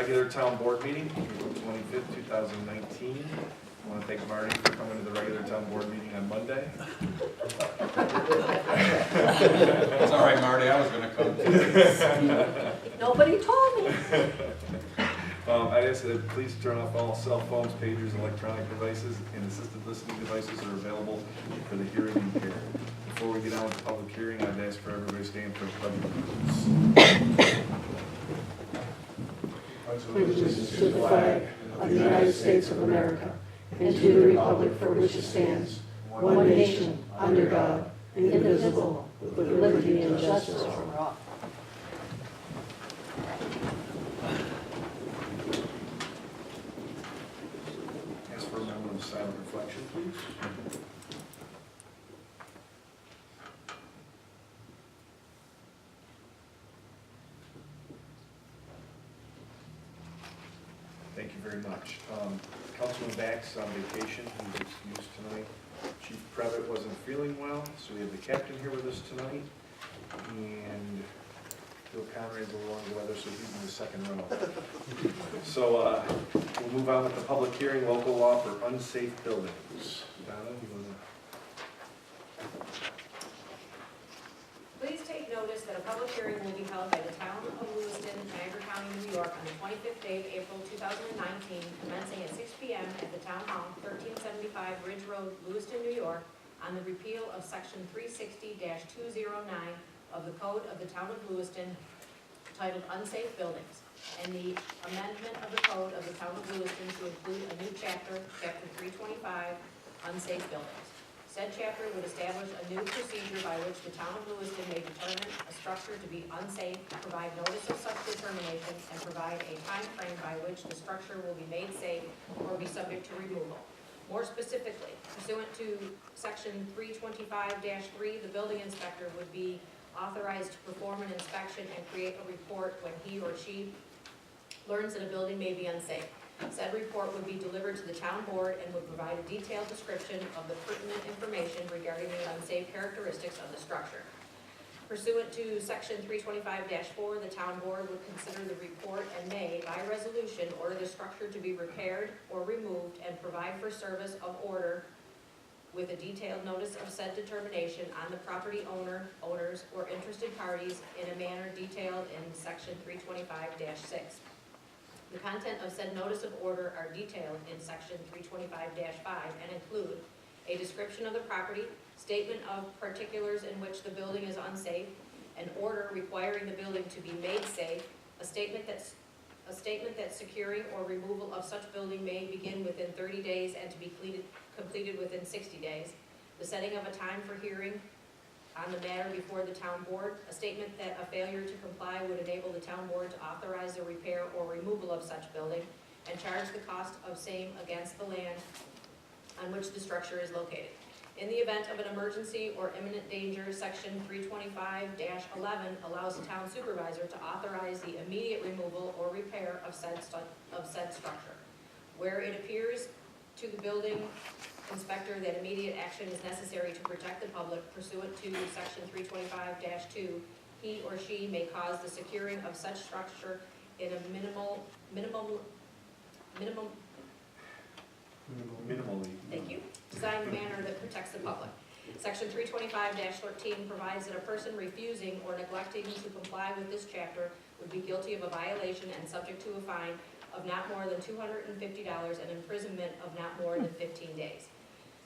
regular town board meeting, April 25th, 2019. I want to thank Marty for coming to the regular town board meeting on Monday. It's all right, Marty, I was gonna come too. Nobody told me. I ask that please turn off all cell phones, pagers, electronic devices, and assisted listening devices are available for the hearing impaired. Before we get on with the public hearing, I'd ask for everybody to stand for the pledge of Allegiance to the flag of the United States of America and to the republic for which it stands, one nation, under God, indivisible, with liberty and justice for all. Ask for a moment of silent reflection, please. Thank you very much. Councilman Bax on vacation, he's excused tonight. Chief Previtt wasn't feeling well, so we have the captain here with us tonight. And Bill Conrad's a little under the weather, so he's in the second row. So we'll move on with the public hearing, local law for unsafe buildings. Donna, you want to? Please take notice that a public hearing will be held by the town of Lewiston, Niagara County, New York, on the 25th day of April 2019, commencing at 6 p.m. at the Town Hall, 1375 Ridge Road, Lewiston, New York, on the repeal of Section 360-209 of the Code of the Town of Lewiston, titled Unsafe Buildings, and the amendment of the Code of the Town of Lewiston to include a new chapter, Chapter 325, Unsafe Buildings. Said chapter would establish a new procedure by which the town of Lewiston may determine a structure to be unsafe, provide notice of such determination, and provide a time frame by which the structure will be made safe or be subject to removal. More specifically, pursuant to Section 325-3, the building inspector would be authorized to perform an inspection and create a report when he or she learns that a building may be unsafe. Said report would be delivered to the town board and would provide a detailed description of the pertinent information regarding the unsafe characteristics of the structure. Pursuant to Section 325-4, the town board would consider the report and may, by resolution, order the structure to be repaired or removed and provide for service of order with a detailed notice of said determination on the property owner, owners, or interested parties in a manner detailed in Section 325-6. The content of said notice of order are detailed in Section 325-5 and include a description of the property, statement of particulars in which the building is unsafe, an order requiring the building to be made safe, a statement that securing or removal of such building may begin within 30 days and to be completed within 60 days, the setting of a time for hearing on the matter before the town board, a statement that a failure to comply would enable the town board to authorize the repair or removal of such building and charge the cost of same against the land on which the structure is located. In the event of an emergency or imminent danger, Section 325-11 allows the town supervisor to authorize the immediate removal or repair of said structure. Where it appears to the building inspector that immediate action is necessary to protect the public pursuant to Section 325-2, he or she may cause the securing of such structure in a minimally designed manner that protects the public. Section 325-13 provides that a person refusing or neglecting to comply with this chapter would be guilty of a violation and subject to a fine of not more than $250 and imprisonment of not more than 15 days.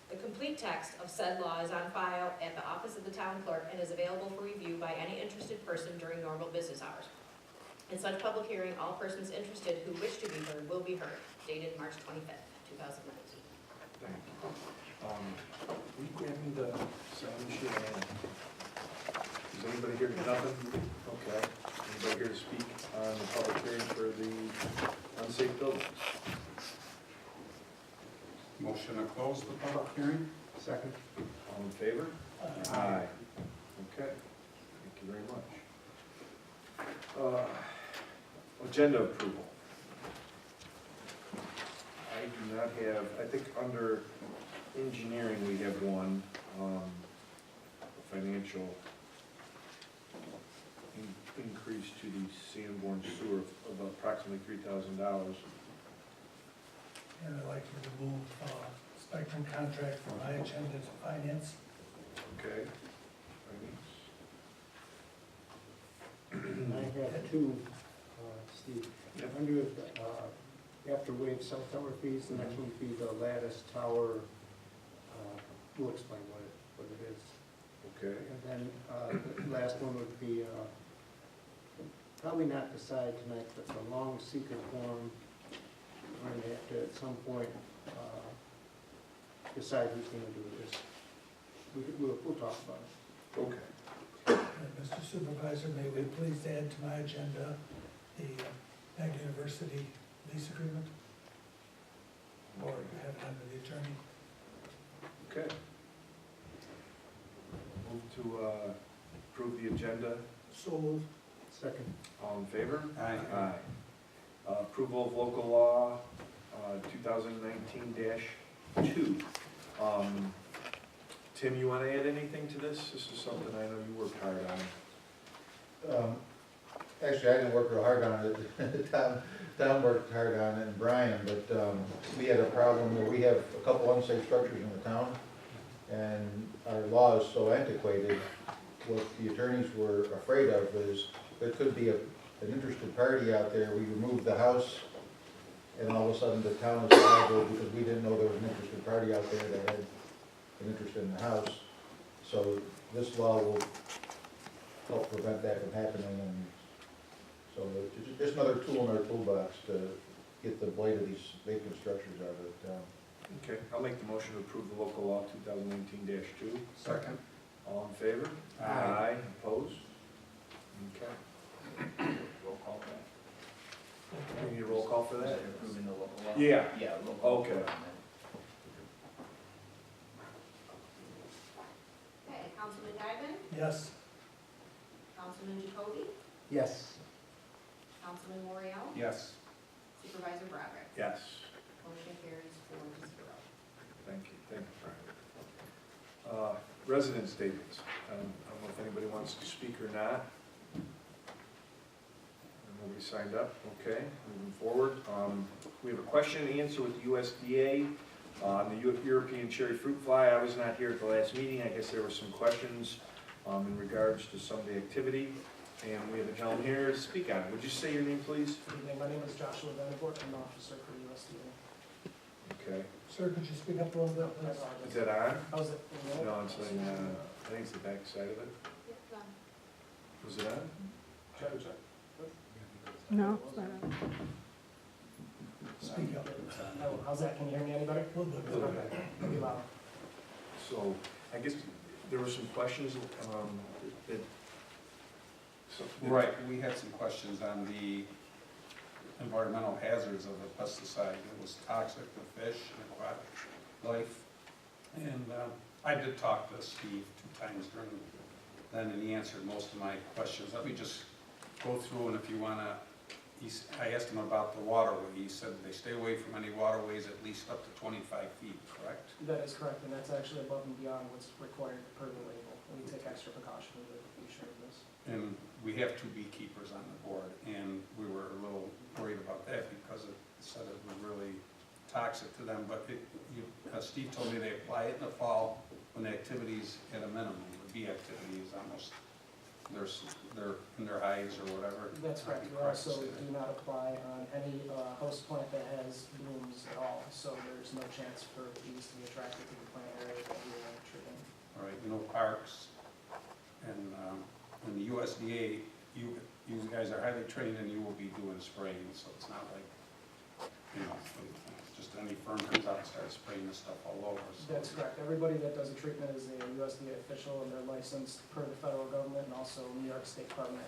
The complete text of said law is on file at the office of the town clerk and is available for review by any interested person during normal business hours. In such public hearing, all persons interested who wish to be heard will be heard. Dated March 25th, 2019. Thank you. Will you grab me the sign sheet? Is anybody here? Nothing? Okay. Anybody here to speak on the public hearing for the unsafe buildings? Motion to close the public hearing? Second. All in favor? Aye. Okay. Thank you very much. Agenda approval. I do not have, I think under engineering we have one, financial increase to the Sanborn sewer of approximately $3,000. And I'd like to remove Spectrum contract from my agenda to finance. Okay. And I have two, Steve. Yep. Under, after waive cell tower fees, the next one would be the lattice tower. We'll explain what it is. Okay. And then the last one would be, probably not decide tonight, but the long secret form, we're going to have to at some point decide who's going to do this. We'll talk about it. Okay. And Mr. Supervisor, may we please add to my agenda the Ag University lease agreement? Or have it under the attorney? Okay. Move to approve the agenda. So moved. Second. All in favor? Aye. Aye. Approval of local law 2019-2. Tim, you want to add anything to this? This is something I know you worked hard on. Actually, I didn't work real hard on it. Tom worked hard on it, and Brian, but we had a problem where we have a couple unsafe structures in the town, and our law is so antiquated. What the attorneys were afraid of is there could be an interested party out there. We removed the house, and all of a sudden the town is liable because we didn't know there was an interested party out there that had an interest in the house. So this law will help prevent that from happening, and so it's just another tool in our toolbox to get the blight of these vacant structures out of town. Okay, I'll make the motion to approve the local law 2019-2. Second. All in favor? Aye. Opposed? Okay. Roll call for that. We need a roll call for that? Approving the local law? Yeah. Yeah, local. Okay. Okay, Councilman Diamond, Yes. Councilman Jacoby, Yes. Councilman Morial, Yes. Supervisor Broderick. Yes. Motion carries 4-0. Thank you, Brian. Resident statements. I don't know if anybody wants to speak or not. Nobody signed up, okay, moving forward. We have a question and answer with the USDA on the European cherry fruit fly. I was not here at the last meeting. I guess there were some questions in regards to some of the activity. And we have a gentleman here to speak on it. Would you say your name, please? Good evening, my name is Joshua Vandervoort, I'm an officer for USDA. Okay. Sir, could you speak up a little bit, I please? apologize. Is that on? How's it? No, it's like, I think it's the back side of it. Was it on? Check. No, it's not on. Speak up. Oh, how's that, can you hear me any better? A little bit. Okay, maybe loud. So, I guess there were some questions that. Right, we had some questions on the environmental hazards of the pesticide. It was toxic to fish and aquatic life. And I did talk to Steve 2 times during then, and he answered most of my questions. Let me just go through, and if you want to, I asked him about the waterway. He said they stay away from any waterways at least up to 25 feet, correct? That is correct, and that's actually above and beyond what's required per the label. We take extra precaution to be sure of this. And we have 2 beekeepers on the board, and we were a little worried about that because it said it was really toxic to them. But Steve told me they apply it in the fall when the activity's at a minimum. The bee activity is almost, they're in their hives or whatever. That's correct, we also do not apply on any host plant that has blooms at all, so there's no chance for bees to be attracted to the plant area that we are treating. All right, parks, and in the USDA, you guys are highly trained and you will be doing spraying, so it's not like, just any firm comes out and starts spraying this stuff all over. So. That's correct. Everybody that does a treatment is a USDA official, and they're licensed per the federal government and also New York State Department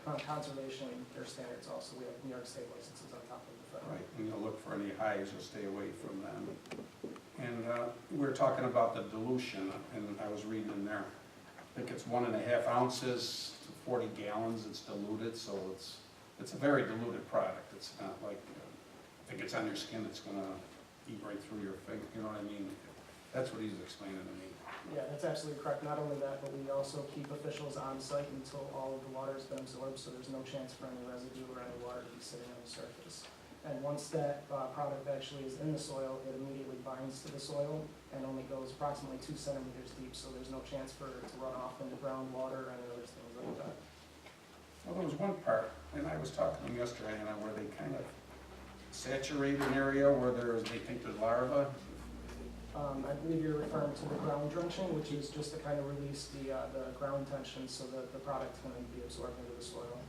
of Conservation and their standards also. We have New York State licenses on top of the federal. Right, and you'll look for any hives or stay away from them. And we're talking about the dilution, and I was reading in there, I think it's 1.5 ounces to 40 gallons it's diluted, so it's a very diluted product. It's not like, if it gets on your skin, it's gonna eat right through your finger, you know what I mean? That's what he's explaining to me. Yeah, that's absolutely correct. Not only that, but we also keep officials on site until all of the water has been absorbed, so there's no chance for any residue or any water to be sitting on the surface. And once that product actually is in the soil, it immediately binds to the soil and only goes approximately 2 centimeters deep, so there's no chance for it to run off into groundwater or any other things like that. Well, there was one part, and I was talking to them yesterday, and where they kind of saturate an area where they think there's larvae. I believe you're referring to the ground drenching, which is just to kind of release the ground tension so that the product can be absorbed into the soil.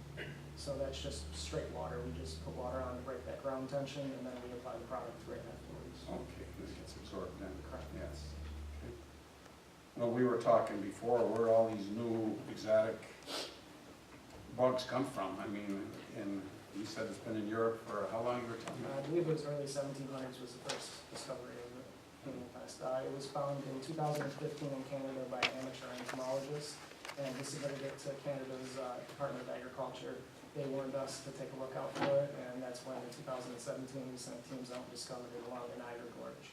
So that's just straight water. We just put water on to break that ground tension, and then we apply the product right afterwards. Okay, it gets absorbed in. Correct. Yes. Okay. Well, we were talking before where all these new exotic bugs come from. I mean, and you said it's been in Europe for how long you were talking I about? believe it was early 1700s was the first discovery of it in the pest. It was found in 2015 in Canada by an amateur entomologist, and he submitted it to Canada's Department of Agriculture. They warned us to take a look out for it, and that's when in 2017 we sent teams out and discovered it along the Niagara Gorge.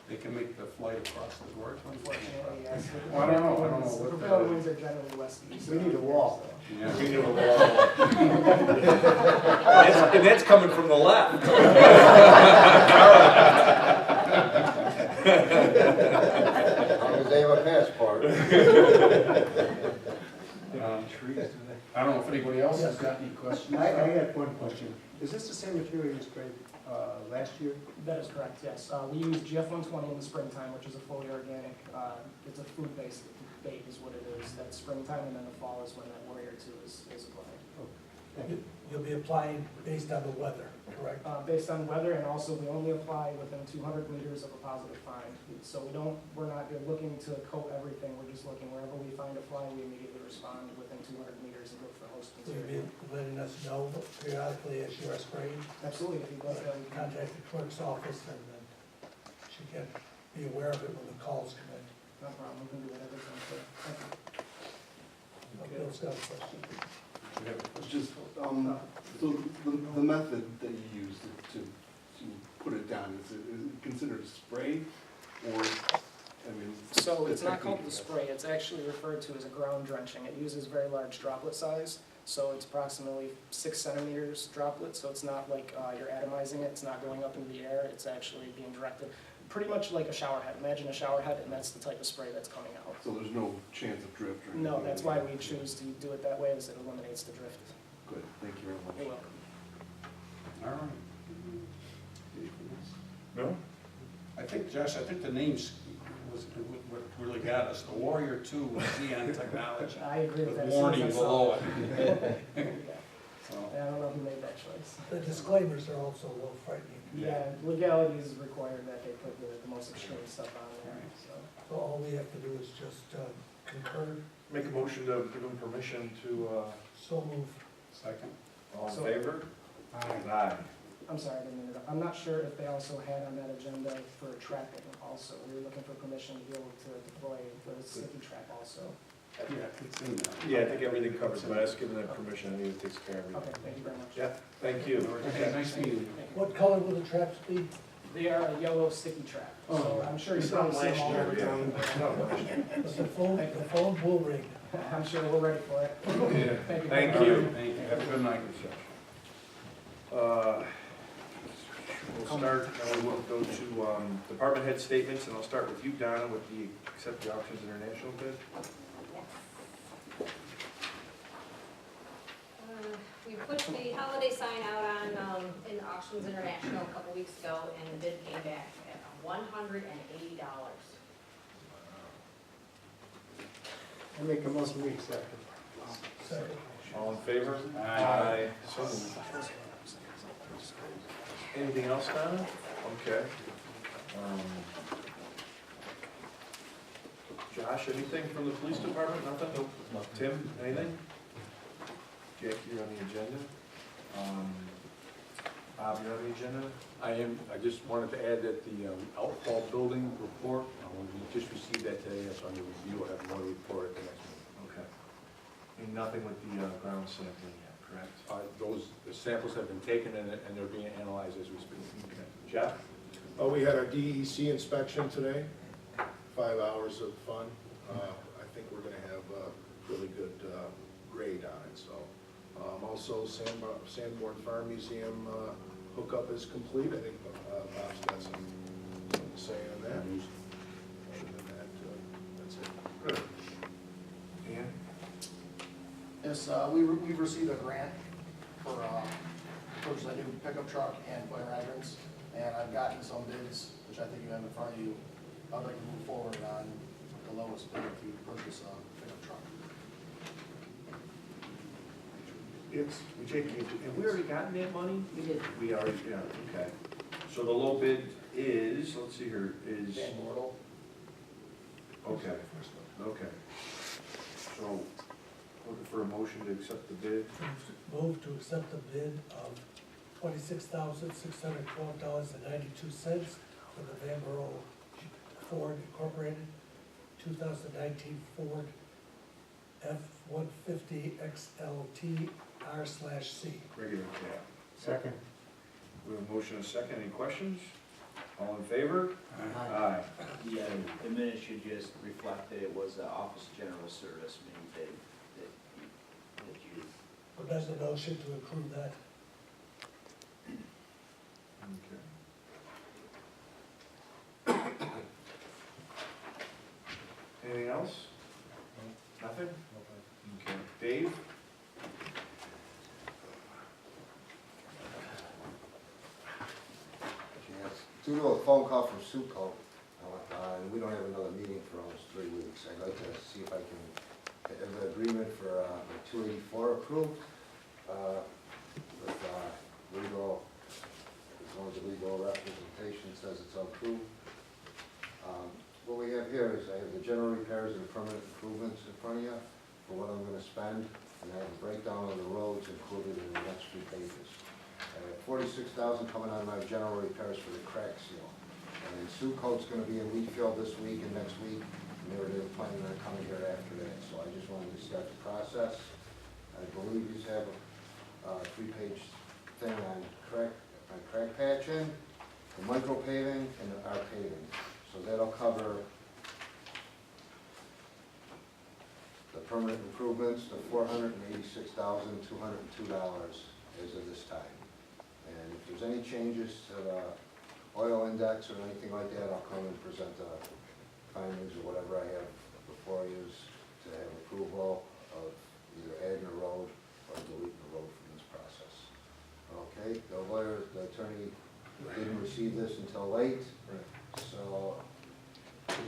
They can make the flight across the gorge. Unfortunately, yes. Well, I don't know what The the- prevailing winds are generally west to east. We need a wall. Yeah. We knew it all. And that's coming from the left. As long as they have a passport. I don't know if anybody else has got any questions. I got one question. Is this the same material you sprayed last year? That is correct, yes. We use GF-120 in the springtime, which is a fully organic, it's a food-based bait is what it is. That's springtime, and then the fall is when that Warrior 2 is applied. Thank you. You'll be applying based on the weather, correct? Based on weather, and also we only apply within 200 meters of a positive find. So we're not looking to coat everything, we're just looking wherever we find a fly, we immediately respond within 200 meters and look for host Will you material. be letting us know periodically as you are spraying? Absolutely, if you'd like that, we can. Contact the clerk's office and then she can be aware of it when the calls come in. No problem, we can do whatever it's on. Thank you. Bill's got a question. It's just, so the method that you use to put it down, is it considered a spray? Or, I mean. So it's the not called the technique, spray, it's actually referred to as a ground drenching. It uses very large droplet size, so it's approximately 6 centimeters droplet, so it's not like you're atomizing it, it's not going up into the air, it's actually being directed. Pretty much like a shower head. Imagine a shower head, and that's the type of spray that's coming out. So there's no chance of drift or anything? No, that's why we choose to do it that way, is it eliminates the drift. Good, thank you very much. You're welcome. All right. Anything else? No? I think, Josh, the names was what really got us. The Warrior 2 with Xeon technology. I agree with that. With warning below it. Yeah. So, I don't know who made that choice. The disclaimers are also a little frightening. Yeah, legality is required that they put the most extreme stuff on there, so. So all we have to do is just concur, Make a motion to give them permission to, so move. second. all in So- favor? Aye. Aye. I'm sorry, I didn't mean to interrupt. I'm not sure if they also had on that agenda for trapping also. We were looking for permission to be able to deploy the sticky trap also. Yeah, it's in there. Yeah, I think everything covers, but I was given that permission, I think it takes care of Okay, everything. thank you very much. Yeah, thank you. Okay, nice meeting you. Thank you. What color will the traps be? They are a yellow sticky trap, so I'm sure you It's not probably see them all last over year, town. yeah. But the phone will ring. I'm sure we're ready for it. Yeah. Thank you. Thank All you. right, thank you. Have a good night. We'll start, now we will go to department head statements, and I'll start with you, Donna, with the Accept the Auctions International bid. We put the holiday sign out on, in Auctions International a couple weeks ago, and the bid came back at $180. I make a motion we accept it. Second. All in favor? Aye. So moved. Anything else, Donna? Okay. Josh, anything from the police department? Nothing? Nope. Tim, anything? Jackie, you're on the agenda. Bob, you're on the agenda? I just wanted to add that the outfall building report, we just received that today, that's under review, I'll have more to report at the next meeting. Okay. And nothing with the ground sampling yet, correct? The samples have been taken and they're being analyzed as we speak. Jeff? We had our DEC inspection today, 5 hours of fun. I think we're gonna have a really good grade on it, so. Also, Sanborn Farm Museum hookup is complete. I think Bob's got something to say on that. Other than that, that's it. Good. Dan? Yes, we've received a grant for purchase a new pickup truck and fire hydrants, and I've gotten some bids, which I think you have in front of you. I'd like to move forward on the lowest bid to purchase a pickup truck. Have we already gotten that money? We did. We already, yeah, okay. So the low bid is, let's see here, is, Van Bortle. okay, okay. So, looking for a motion to accept the bid. Move to accept the bid of $26,612.92 for the Van Bortle Ford Incorporated 2019 Ford F-150 XLT R/C. Regular cab. Second. We have a motion and a second. Any questions? All in favor? Aye. Yeah, the minutes should just reflect that it was the Office of General Service, means that you, Amend the motion to approve that. Okay. Anything else? Nothing? Okay. Dave? Yes. Due to a phone call from Suco, and we don't have another meeting for almost 3 weeks, I'd like to see if I can get an agreement for the 284 approved with legal, as long as the legal representation says it's approved. What we have here is I have the general repairs and permanent improvements in front of you for what I'm going to spend, and I have a breakdown of the roads included in the next 2 pages. I have $46,000 coming out of my general repairs for the crack seal. And then Suco's gonna be in Wheatfield this week and next week, and they're planning on coming here after that. So I just wanted to start the process. I believe you have a 3-page thing on crack patching, the micro paving, and our paving. So that'll cover the permanent improvements, the $486,202 as of this time. And if there's any changes to the oil index or anything like that, I'll come and present the findings or whatever I have before you to have approval of either adding a road or deleting the road from this process. Okay, the attorney didn't receive this until late, so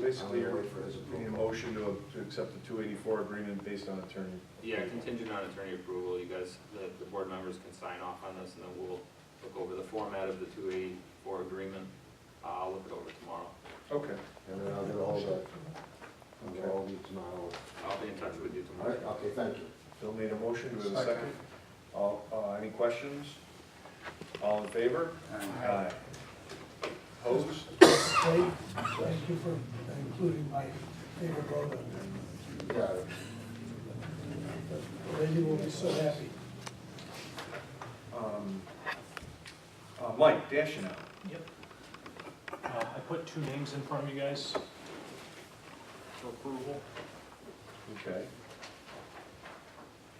Basically, I'm you're gonna wait for his making a approval. motion to accept the 284 agreement based on attorney. Yeah, contingent on attorney approval, you guys, the board members can sign off on this, and then we'll look over the format of the 284 agreement. I'll look it over tomorrow. Okay. And then I'll get all the, I'll get all of you tomorrow. I'll be in touch with you All tomorrow. right, okay, thank you. Phil made a motion. Do we have a second? Any questions? All in favor? Aye. Opposed? Dave, thank you for including my favorite road on there. Got it. Randy will be so happy. Mike, dash it out. Yep. I put 2 names in front of you guys for approval. Okay.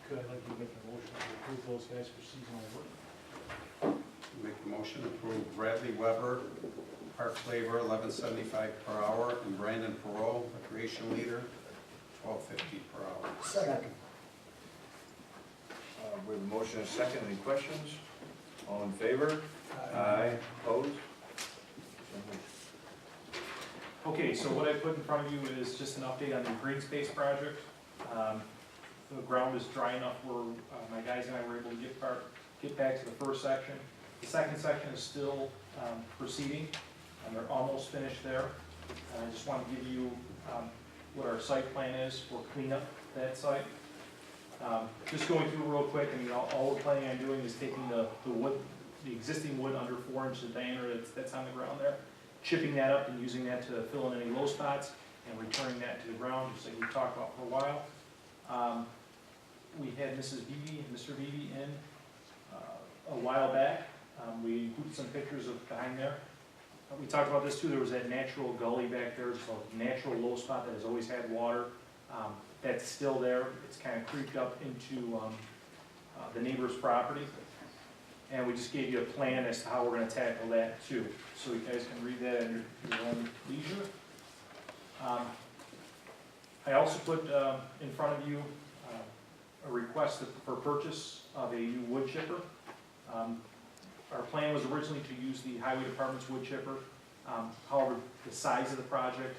Could I like you to make a motion to approve those guys for seasonal work? Make the motion to approve Bradley Weber, park labor, $11.75 per hour, and Brandon Perot, recreation leader, $12.50 per hour. Second. We have a motion and a second. Any questions? All in favor? Aye. Opposed? So moved. Okay, so what I put in front of you is just an update on the green space project. The ground is dry enough where my guys and I were able to get back to the first section. The second section is still proceeding, and they're almost finished there. And I just want to give you what our site plan is for cleanup that site. Just going through real quick, I mean, all we're planning on doing is taking the wood, the existing wood under 4 inches diameter that's on the ground there, chipping that up and using that to fill in any low spots, and returning that to the ground, just like we talked about for a while. We had Mrs. Beebe and Mr. Beebe in a while back. We included some pictures of behind there. We talked about this too, there was that natural gully back there, so natural low spot that has always had water. That's still there, it's kind of creeped up into the neighbor's property. And we just gave you a plan as to how we're gonna tackle that too. So you guys can read that at your own leisure. I also put in front of you a request for purchase of a new wood chipper. Our plan was originally to use the highway department's wood chipper. However, the size of the project,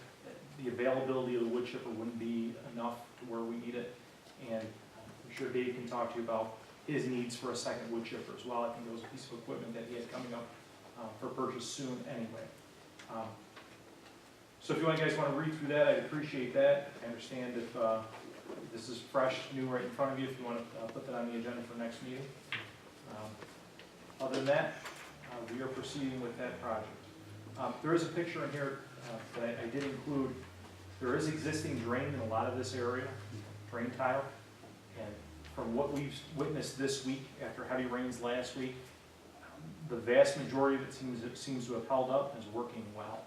the availability of the wood chipper wouldn't be enough to where we need it. And I'm sure Dave can talk to you about his needs for a second wood chipper as well. I think it was a piece of equipment that he had coming up for purchase soon anyway. So if you guys want to read through that, I'd appreciate that. I understand if this is fresh, new right in front of you, if you want to put that on the agenda for next meeting. Other than that, we are proceeding with that project. There is a picture in here that I did include. There is existing drain in a lot of this area, drain tile. And from what we've witnessed this week, after heavy rains last week, the vast majority of it seems to have held up and is working well.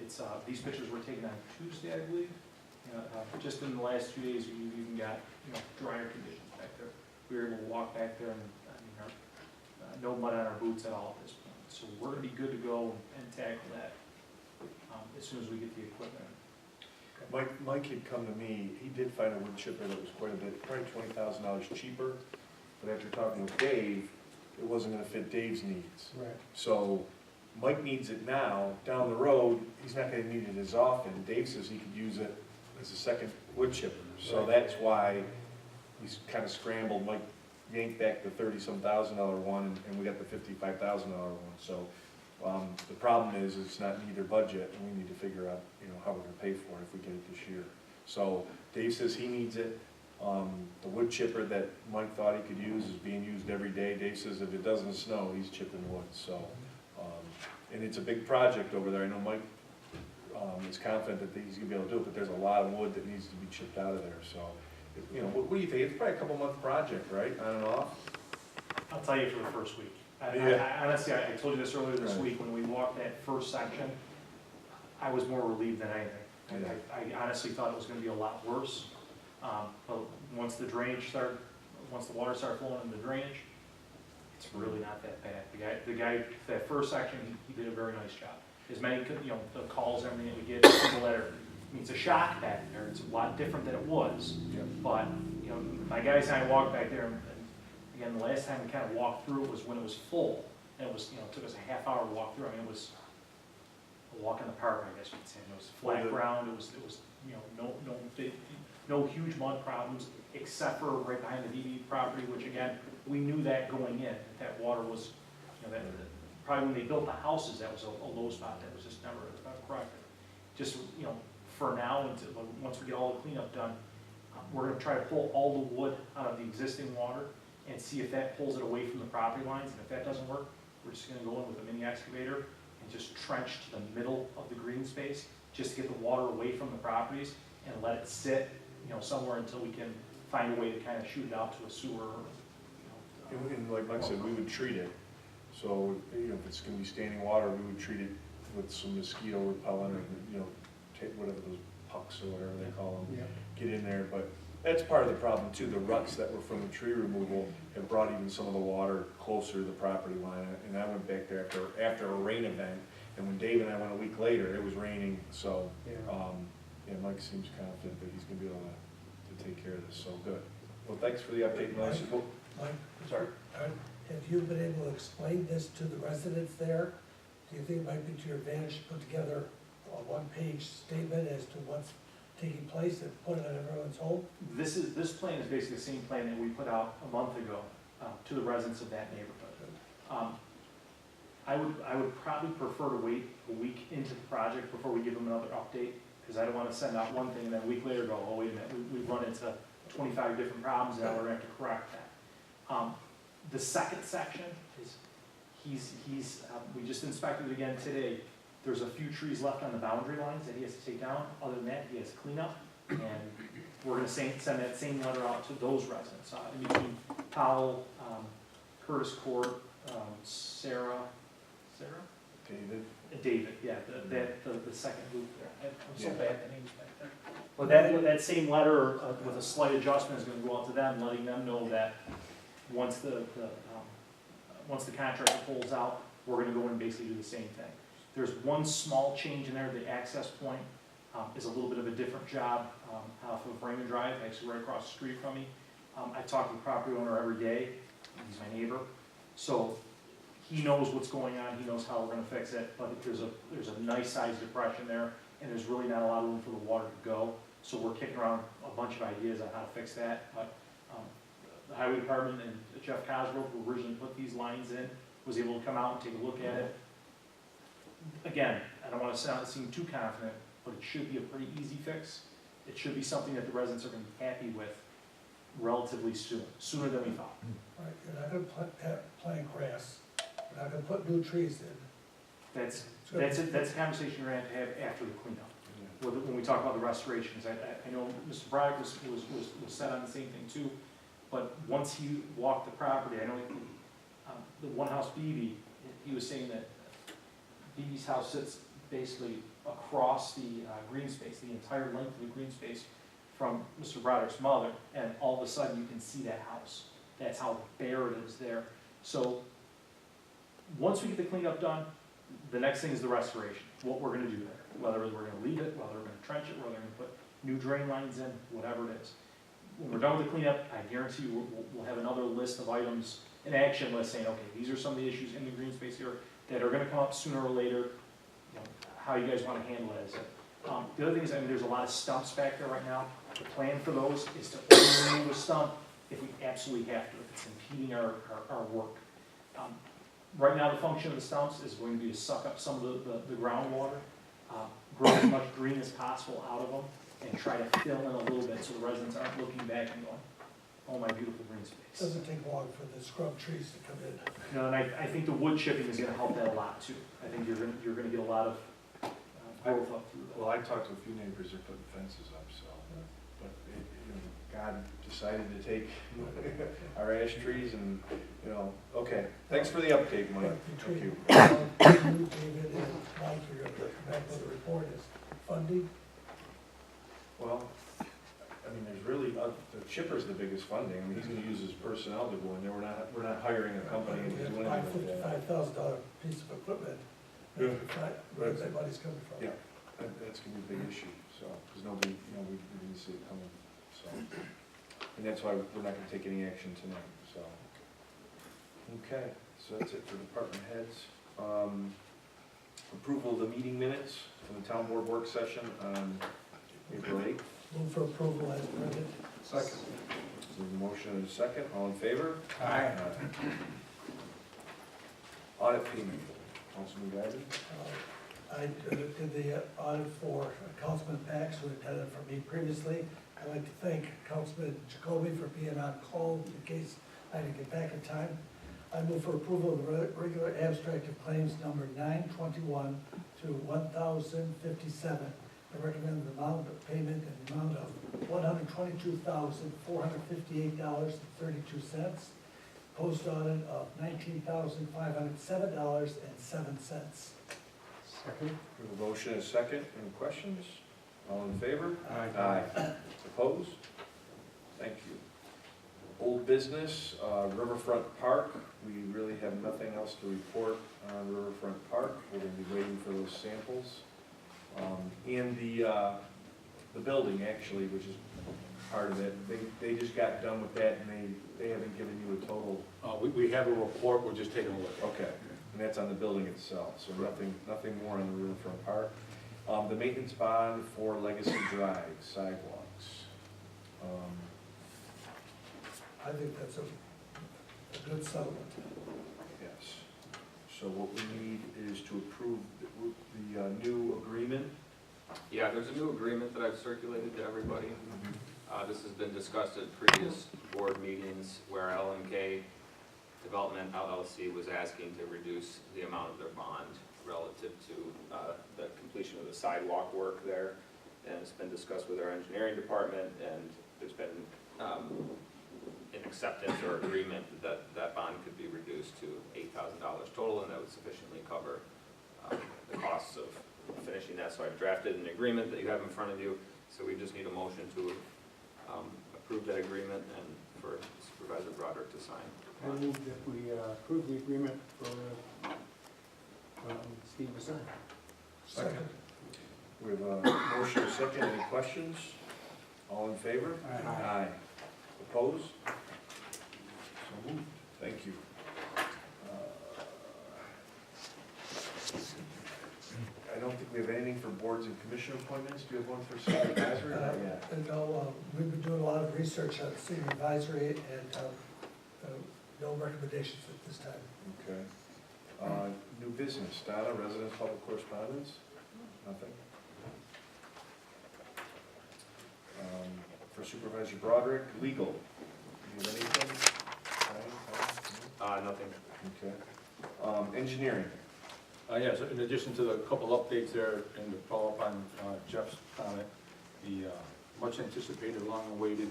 It's these pictures were taken on Tuesday, I believe. Just in the last 2 days, we've even got drier conditions back there. We were able to walk back there and no mud on our boots at all at this point. So we're going to be good to go and tackle that as soon as we get the equipment. Mike had come to me, he did find a wood chipper that was quite a bit, probably $20,000 cheaper, but after talking with Dave, it wasn't gonna fit Dave's needs. Right. So Mike needs it now, down the road, he's not gonna need it as often. Dave says he could use it as a second wood chipper, so that's why he's kind of scrambled. Mike yanked back the $30-some thousand one, and we got the $55,000 one, so the problem is it's not in either budget, and we need to figure out, how we're gonna pay for it if we get it this year. So Dave says he needs it. The wood chipper that Mike thought he could use is being used every day. Dave says if it doesn't snow, he's chipping wood, so. And it's a big project over there. I know Mike is confident that he's gonna be able to do it, but there's a lot of wood that needs to be chipped out of there, so. What do you think? It's probably a couple-month project, right, on and off? I'll tell you for the first week. Yeah. Honestly, I told you this earlier this Right. week, when we walked that first section, I was more relieved than anything. Yeah. I honestly thought it was gonna be a lot worse. But once the water started flowing in the drainage, it's really not that bad. The guy, that first section, he did a very nice job. As many, the calls, everything that we get, people that are, it's a shock back there. It's a lot different than it was. Yeah. But, my guys and I walked back there, and again, the last time we kind of walked through it was when it was full. And it was, it took us a half hour to walk through. I mean, it was a walk in the park, I guess you'd say. It was flat ground. It was, no huge mud problems, except for right behind the DB property, which again, we knew that going in, that water was, probably when they built the houses, that was a low spot that was just never corrected. Just, for now, until, once we get all the cleanup done, we're gonna try to pull all the wood out of the existing water and see if that pulls it away from the property lines, and if that doesn't work, we're just gonna go in with a mini excavator and just trench to the middle of the green space, just to get the water away from the properties and let it sit, somewhere until we can find a way to kind of shoot it out to a sewer. And like Mike said, we would treat it. So, if it's gonna be standing water, we would treat it with some mosquito repellent, or, take whatever those pucks or whatever they call them, get in there. But that's part of the problem too. The ruts that were from the tree removal have brought even some of the water closer to the property line. And I went back there after a rain event, and when Dave and I went a week later, it was raining. So, Mike seems confident that he's gonna be able to take care of this. So good. Well, thanks for the update, Melissa. Mike, Sorry. have you been able to explain this to the residents there? Do you think it might be to your advantage to put together a one-page statement as to what's taking place and put it on everyone's home? This plan is basically the same plan that we put out a month ago to the residents of that neighborhood. I would probably prefer to wait a week into the project before we give them another update, because I don't want to send out one thing and then a week later go, oh, wait a minute, we've run into 25 different problems, and now we're going to have to correct that. The second section is, we just inspected it again today. There's a few trees left on the boundary lines that he has to take down. Other than that, he has to clean up, and we're going to send that same letter out to those residents. In between Powell, Curtis Court, Sarah, David? David, yeah, the second loop there. I'm so Yeah. bad at names back there. But that same letter with a slight adjustment is gonna go out to them, letting them know that once the contractor pulls out, we're gonna go in and basically do the same thing. There's one small change in there, the access point is a little bit of a different job off of Raymond Drive, actually right across the street from me. I talk to the property owner every day, he's my neighbor, so he knows what's going on, he knows how we're gonna fix it, but there's a nice sized depression there, and there's really not a lot of room for the water to go, so we're kicking around a bunch of ideas on how to fix that, but the highway department and Jeff Cosgrove, who originally put these lines in, was able to come out and take a look at it. Again, I don't wanna seem too confident, but it should be a pretty easy fix. It should be something that the residents are gonna be happy with relatively soon, sooner than we thought. Right, you're not gonna plant grass, you're not gonna put new trees in. That's a conversation you're gonna have to have after the cleanup, when we talk about the restorations. I know Mr. Braddock was set on the same thing too, but once he walked the property, I know the one house BB, he was saying that BB's house sits basically across the green space, the entire length of the green space from Mr. Braddock's mother, and all of a sudden you can see that house. That's how bare it is there. So once we get the cleanup done, the next thing is the restoration, what we're gonna do there. Whether we're gonna leave it, whether we're gonna trench it, whether we're gonna put new drain lines in, whatever it is. When we're done with the cleanup, I guarantee you we'll have another list of items, an action list saying, okay, these are some of the issues in the green space here that are gonna come up sooner or later, you know, how you guys wanna handle it. The other thing is, I mean, there's a lot of stumps back there right now. The plan for those is to only remove a stump if we absolutely have to, if it's impeding our work. Right now, the function of the stumps is going to be to suck up some of the groundwater, grow as much green as possible out of them, and try to fill in a little bit so the residents aren't looking back and going, oh, my beautiful green space. Doesn't take long for the scrub trees to come in. No, and I think the wood chipping is gonna help that a lot too. I think you're gonna get a lot of growth up through that. Well, I talked to a few neighbors that are putting fences up, so, but, God decided to take our ash trees and, okay. Thanks for the update, Mike. Thank you. David and Mike, you're gonna come back with a report, is funding? Well, I mean, there's really, the chipper's the biggest funding. I mean, he's gonna use his personnel to go in there. We're not hiring a company to do anything like that. $55,000 piece of equipment. Where's that money's coming from? Yeah, that's gonna be a big issue, so, because nobody, we didn't see it coming, so. And that's why we're not gonna take any action tonight, so. Okay, so that's it for department heads. Approval of the meeting minutes from the town board work session on April 8th. Move for approval as printed. Second. There's a motion and a second, all in favor? Aye. Audit payment, Councilman Guyton? I did the audit for Councilman Bax, who attended it for me previously. I'd like to thank Councilman Jacoby for being on call in case I didn't get back in time. I move for approval of the regular abstract of claims number 921 to 1,057. I recommend the amount of payment in the amount of $122,458.32. Post audit of $19,507.07. Second. We have a motion and a second. Any questions? All in favor? Aye. Opposed? Thank you. Old business, Riverfront Park. We really have nothing else to report on Riverfront Park. We're going to be waiting for those samples. And the building, actually, which is part of it, they just got done with that, and they haven't given you a total. We have a report, we're just taking a look. Okay, and that's on the building itself, so nothing more on the Riverfront Park. The maintenance bond for Legacy Drive sidewalks. I think that's a good settlement. Yes. So what we need is to approve the new agreement. Yeah, there's a new agreement that I've circulated to everybody. This has been discussed at previous board meetings where LMK Development LLC was asking to reduce the amount of their bond relative to the completion of the sidewalk work there. And it's been discussed with our engineering department, and there's been an acceptance or agreement that that bond could be reduced to $8,000 total, and that would sufficiently cover that, so I've drafted an agreement that you have in front of you, so we just need a motion to approve that agreement and for Supervisor Broderick to sign. I move that we approve the agreement for Steve to sign. Second. We have a motion and a second. Any questions? All in favor? Aye. Opposed? So moved. Thank you. I don't think we have anything for boards and commission appointments. Do you have one for city advisory? Not yet. No, we've been doing a lot of research on city advisory and no recommendations at this time. Okay. New business. Donna, residence public correspondence? Nothing? For Supervisor Broderick, legal. Do you have anything? Nothing. Okay. Engineering. Yes, in addition to the couple updates there, and to follow up on Jeff's comment, the much anticipated, long-awaited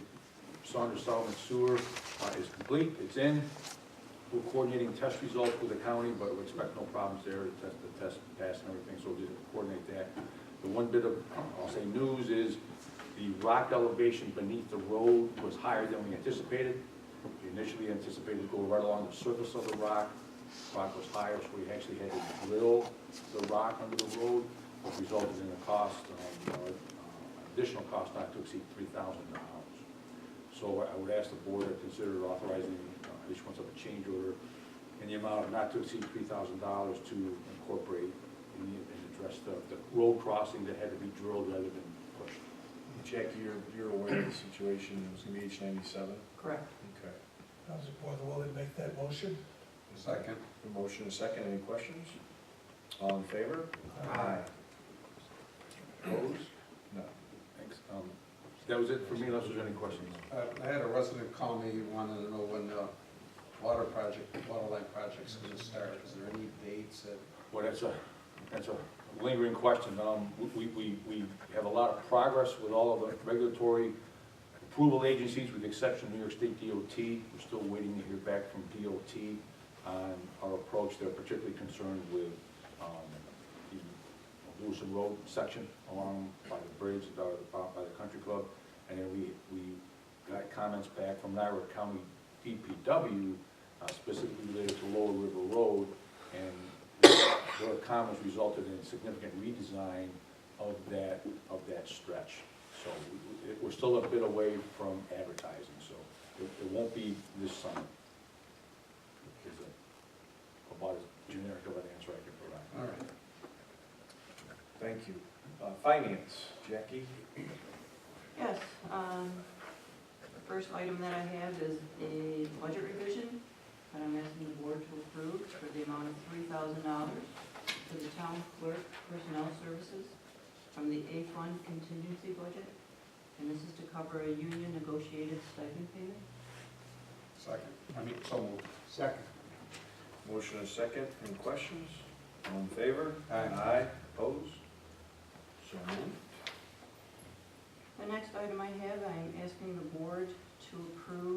Saunders Solomon Sewer is complete, it's in. We're coordinating test results with the county, but we expect no problems there, the test passed and everything, so we'll just coordinate that. The one bit of, I'll say, news is the rock elevation beneath the road was higher than we anticipated. We initially anticipated to go right along the surface of the rock. Rock was higher, so we actually had to drill the rock under the road, which resulted in a cost, additional cost not to exceed $3,000. So I would ask the board to consider authorizing issuance of a change order in the amount of not to exceed $3,000 to incorporate and address the road crossing that had to be drilled rather than pushed. Jackie, you're aware of the situation. It was going to be H97? Correct. Okay. I was more than willing to make that motion. Second. A motion and a second. Any questions? All in favor? Aye. Opposed? No. Thanks. That was it for me, unless there's any questions. I had a resident call me, wanted to know when the water line project's gonna start. Is there any dates that? Well, that's a lingering question. We have a lot of progress with all of the regulatory approval agencies, with the exception of New York State DOT. We're still waiting to hear back from DOT on our approach. They're particularly concerned with the Lewiston Road section along by the bridge, by the country club. And then we got comments back from Niagara County DPW, specifically related to Lower River Road, and their comments resulted in significant redesign of that stretch. So we're still a bit away from advertising, so it won't be this summer. Is about as generic of an answer I can provide. All right. Thank you. Finance, Jackie? Yes, the first item that I have is a budget revision that I'm asking the board to approve for the amount of $3,000 for the town clerk personnel services from the A Fund contingency budget. And this is to cover a union negotiated stipend payment. So moved. Second. Motion and a second. Any questions? All in favor? Aye. Opposed? So moved. The next item I have, I'm asking the board to approve